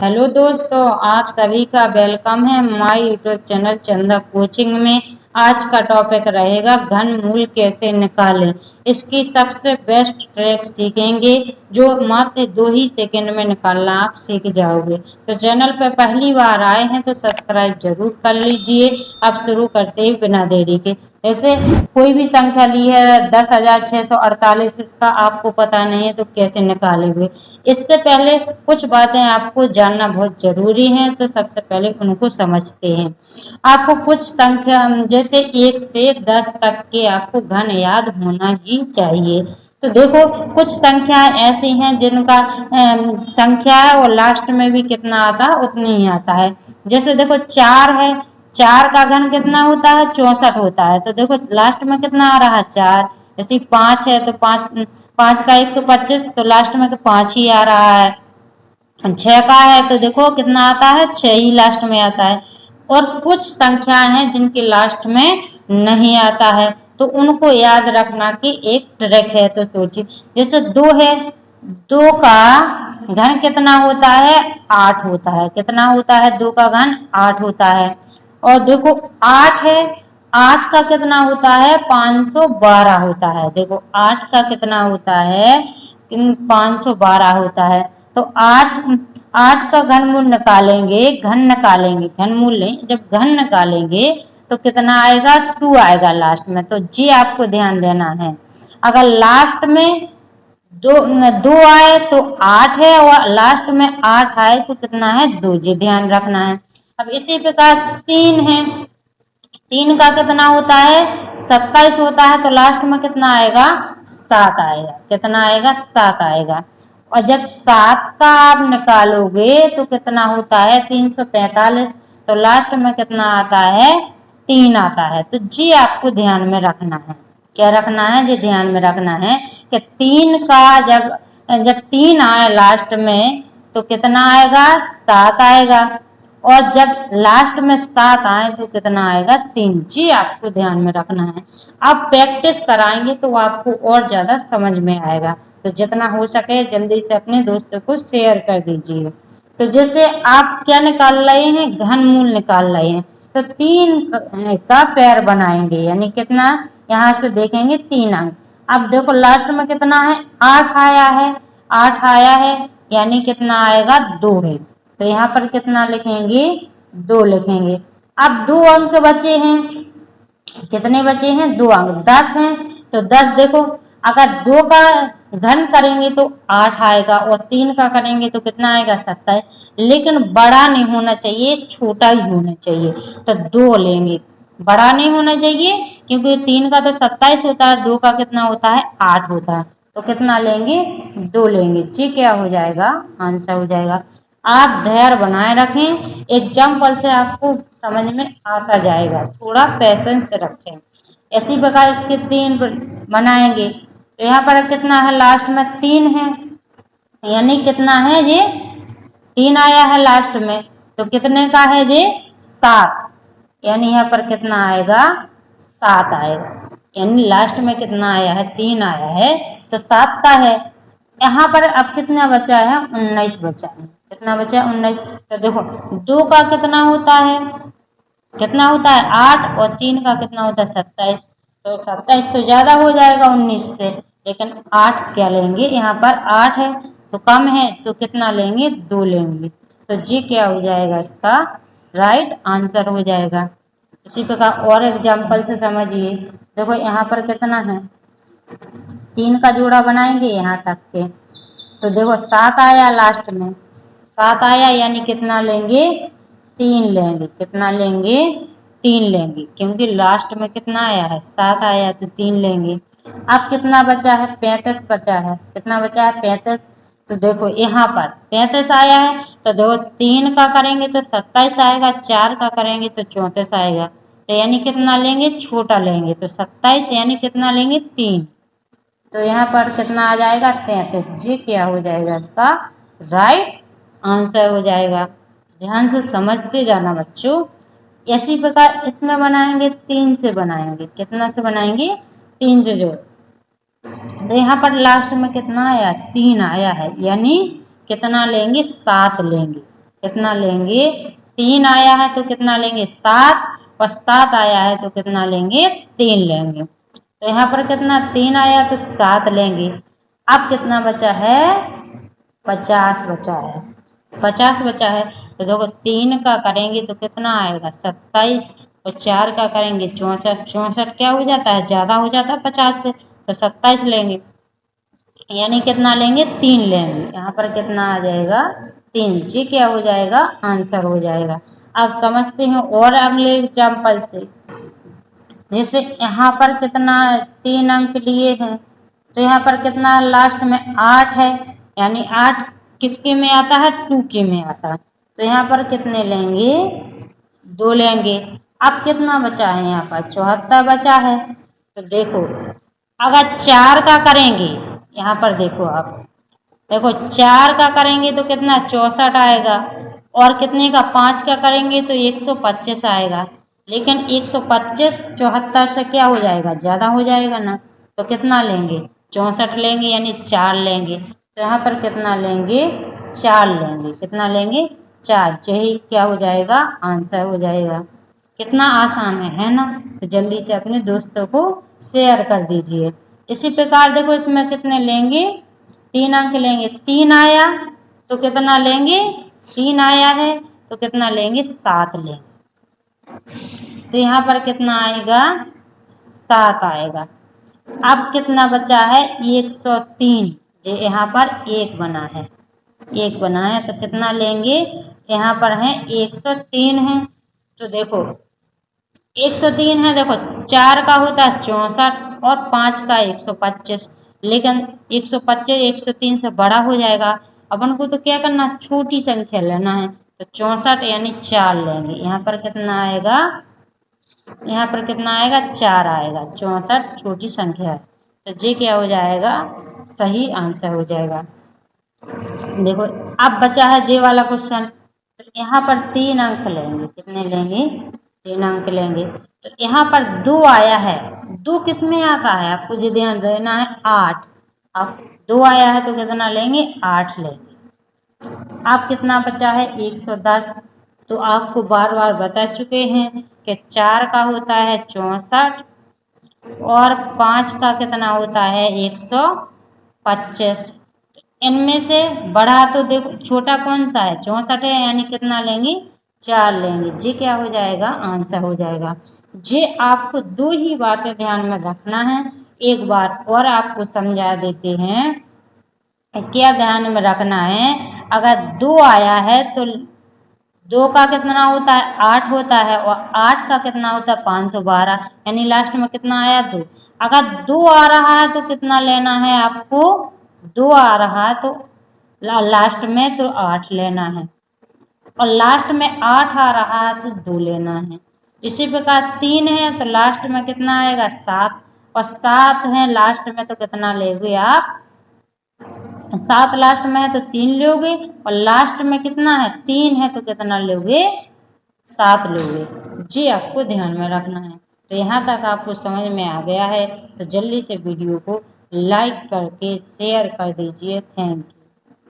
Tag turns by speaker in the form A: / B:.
A: Hello दोस्तों, आप सभी का वेलकम है माय यूट्यूब चैनल चंदा कोचिंग में। आज का टॉपिक रहेगा घनमूल कैसे निकालें। इसकी सबसे बेस्ट ट्रिक सीखेंगे जो मात्र 2 ही सेकंड में निकालना आप सीख जाओगे। तो चैनल पर पहली बार आए हैं तो सब्सक्राइब जरूर कर लीजिए। अब शुरू करते ही बिना देरी के। जैसे कोई भी संख्या ली है 10,648, इसका आपको पता नहीं है तो कैसे निकालेंगे। इससे पहले कुछ बातें आपको जानना बहुत जरूरी है, तो सबसे पहले उनको समझते हैं। आपको कुछ संख्या जैसे 1 से 10 तक के आपको घन याद होना ही चाहिए। तो देखो, कुछ संख्याएं ऐसी हैं जिनका संख्या है और लास्ट में भी कितना आता है उतनी ही आता है। जैसे देखो 4 है, 4 का घन कितना होता है 64 होता है। तो देखो लास्ट में कितना आ रहा है 4। जैसे 5 है तो 5 का 125, तो लास्ट में तो 5 ही आ रहा है। 6 का है तो देखो कितना आता है 6 ही लास्ट में आता है। और कुछ संख्याएं हैं जिनके लास्ट में नहीं आता है, तो उनको याद रखना कि एक ट्रिक है। तो सोचिए, जैसे 2 है, 2 का घन कितना होता है 8 होता है। कितना होता है 2 का घन 8 होता है। और देखो 8 है, 8 का कितना होता है 512 होता है। देखो 8 का कितना होता है 512 होता है। तो 8 का घनमूल निकालेंगे, घनमूल नहीं, जब घन निकालेंगे तो कितना आएगा 2 आएगा लास्ट में। तो जी आपको ध्यान देना है। अगर लास्ट में दो आए तो 8 है और लास्ट में 8 आए तो कितना है 2, जी ध्यान रखना है। अब इसी प्रकार 3 है, 3 का कितना होता है 27 होता है। तो लास्ट में कितना आएगा 7 आएगा। कितना आएगा 7 आएगा। और जब 7 का आप निकालोगे तो कितना होता है 343। तो लास्ट में कितना आता है 3 आता है। तो जी आपको ध्यान में रखना है। क्या रखना है जी, ध्यान में रखना है कि 3 का जब जब 3 आए लास्ट में तो कितना आएगा 7 आएगा। और जब लास्ट में 7 आए तो कितना आएगा 3। जी आपको ध्यान में रखना है। आप प्रैक्टिस कराएंगे तो आपको और ज्यादा समझ में आएगा। तो जितना हो सके जल्दी से अपने दोस्तों को शेयर कर दीजिए। तो जैसे आप क्या निकाल रहे हैं, घनमूल निकाल रहे हैं, तो 3 का पैर बनाएंगे, यानी कितना यहाँ से देखेंगे 3 अंक। अब देखो लास्ट में कितना है 8 आया है, 8 आया है, यानी कितना आएगा 2 है। तो यहाँ पर कितना लिखेंगे 2 लिखेंगे। अब 2 अंक बचे हैं, कितने बचे हैं 2 अंक, 10 हैं। तो 10 देखो, अगर 2 का घन करेंगे तो 8 आएगा और 3 का करेंगे तो कितना आएगा 27। लेकिन बड़ा नहीं होना चाहिए, छोटा ही होना चाहिए। तो 2 लेंगे, बड़ा नहीं होना चाहिए, क्योंकि 3 का तो 27 होता है, 2 का कितना होता है 8 होता है। तो कितना लेंगे 2 लेंगे। जी क्या हो जाएगा, आंसर हो जाएगा। आप धैर्य बनाए रखें, एग्जाम्पल से आपको समझ में आता जाएगा, थोड़ा पेशेंस से रखें। इसी प्रकार इसके 3 बनाएंगे। तो यहाँ पर कितना है लास्ट में 3 है, यानी कितना है ये 3 आया है लास्ट में। तो कितने का है ये 7, यानी यहाँ पर कितना आएगा 7 आएगा। यानी लास्ट में कितना आया है 3 आया है तो 7 का है। यहाँ पर अब कितना बचा है 19 बचा है। कितना बचा है 19। तो देखो 2 का कितना होता है, कितना होता है 8, और 3 का कितना होता है 27। तो 27 तो ज्यादा हो जाएगा 19 से, लेकिन 8 क्या लेंगे, यहाँ पर 8 है तो कम है, तो कितना लेंगे 2 लेंगे। तो जी क्या हो जाएगा, इसका राइट आंसर हो जाएगा। इसी प्रकार और एग्जाम्पल से समझिए। देखो यहाँ पर कितना है 3 का जोड़ा बनाएंगे यहाँ तक के। तो देखो 7 आया लास्ट में, 7 आया, यानी कितना लेंगे 3 लेंगे। कितना लेंगे 3 लेंगे, क्योंकि लास्ट में कितना आया है 7 आया तो 3 लेंगे। अब कितना बचा है 35 बचा है। कितना बचा है 35। तो देखो यहाँ पर 35 आया है, तो देखो 3 का करेंगे तो 27 आएगा, 4 का करेंगे तो 34 आएगा। तो यानी कितना लेंगे छोटा लेंगे, तो 27 यानी कितना लेंगे 3। तो यहाँ पर कितना आ जाएगा 33। जी क्या हो जाएगा, इसका राइट आंसर हो जाएगा। ध्यान से समझते जाना बच्चों। इसी प्रकार इसमें बनाएंगे 3 से बनाएंगे। कितना से बनाएंगे 3 से जोड़। तो यहाँ पर लास्ट में कितना आया 3 आया है, यानी कितना लेंगे 7 लेंगे। कितना लेंगे 3 आया है तो कितना लेंगे 7, और 7 आया है तो कितना लेंगे 3 लेंगे। तो यहाँ पर कितना 3 आया तो 7 लेंगे। अब कितना बचा है 50 बचा है, 50 बचा है तो देखो 3 का करेंगे तो कितना आएगा 27, और 4 का करेंगे 64, 64 क्या हो जाता है ज्यादा हो जाता है 50 से, तो 27 लेंगे, यानी कितना लेंगे 3 लेंगे। यहाँ पर कितना आ जाएगा 3, जी क्या हो जाएगा आंसर हो जाएगा। अब समझते हैं और अगले एग्जाम्पल से। जैसे यहाँ पर कितना 3 अंक लिए हैं तो यहाँ पर कितना लास्ट में 8 है, यानी 8 किसके में आता है 2 के में आता है, तो यहाँ पर कितने लेंगे 2 लेंगे। अब कितना बचा है यहाँ पर 74 बचा है। तो देखो अगर 4 का करेंगे, यहाँ पर देखो आप देखो 4 का करेंगे तो कितना 64 आएगा, और कितने का 5 का करेंगे तो 125 आएगा, लेकिन 125 74 से क्या हो जाएगा ज्यादा हो जाएगा ना, तो कितना लेंगे 64 लेंगे, यानी 4 लेंगे। तो यहाँ पर कितना लेंगे 4 लेंगे, कितना लेंगे 4, यही क्या हो जाएगा आंसर हो जाएगा। कितना आसान है ना, तो जल्दी से अपने दोस्तों को शेयर कर दीजिए। इसी प्रकार देखो इसमें कितने लेंगे 3 अंक लेंगे, 3 आया तो कितना लेंगे 3 आया है तो कितना लेंगे 7 लेंगे, तो यहाँ पर कितना आएगा 7 आएगा। अब कितना बचा है 103, जो यहाँ पर 1 बना है, 1 बना है तो कितना लेंगे, यहाँ पर है 103 है, तो देखो 103 है, देखो 4 का होता है 64 और 5 का 125, लेकिन 125 103 से बड़ा हो जाएगा, अपन को तो क्या करना छोटी संख्या लेना है, तो 64 यानी 4 लेंगे। यहाँ पर कितना आएगा, यहाँ पर कितना आएगा 4 आएगा, 64 छोटी संख्या है, तो जे क्या हो जाएगा सही आंसर हो जाएगा। देखो अब बचा है जे वाला क्वेश्चन, तो यहाँ पर 3 अंक लेंगे, कितने लेंगे 3 अंक लेंगे, तो यहाँ पर 2 आया है, 2 किस में आता है आपको जो ध्यान देना है 8, अब 2 आया है तो कितना लेंगे 8 लेंगे। अब कितना बचा है 110, तो आपको बार बार बता चुके हैं कि 4 का होता है 64 और 5 का कितना होता है 125, इनमें से बड़ा तो देखो छोटा कौन सा है 64 है, यानी कितना लेंगे 4 लेंगे, जी क्या हो जाएगा आंसर हो जाएगा। जी आपको 2 ही बातें ध्यान में रखना है, एक बार और आपको समझा देते हैं क्या ध्यान में रखना है। अगर 2 आया है तो 2 का कितना होता है 8 होता है, और 8 का कितना होता है 512, यानी लास्ट में कितना आया 2। अगर 2 आ रहा है तो कितना लेना है आपको, 2 आ रहा है तो लास्ट में तो 8 लेना है, और लास्ट में 8 आ रहा है तो 2 लेना है। इसी प्रकार 3 है तो लास्ट में कितना आएगा 7, और 7 है लास्ट में तो कितना लेंगे आप 7 लास्ट में है तो 3 लोगे, और लास्ट में कितना है 3 है तो कितना लोगे 7 लोगे, जी आपको ध्यान में रखना है। तो यहाँ तक आपको समझ में आ गया है, तो जल्दी से वीडियो को लाइक करके शेयर कर दीजिए। Thank you.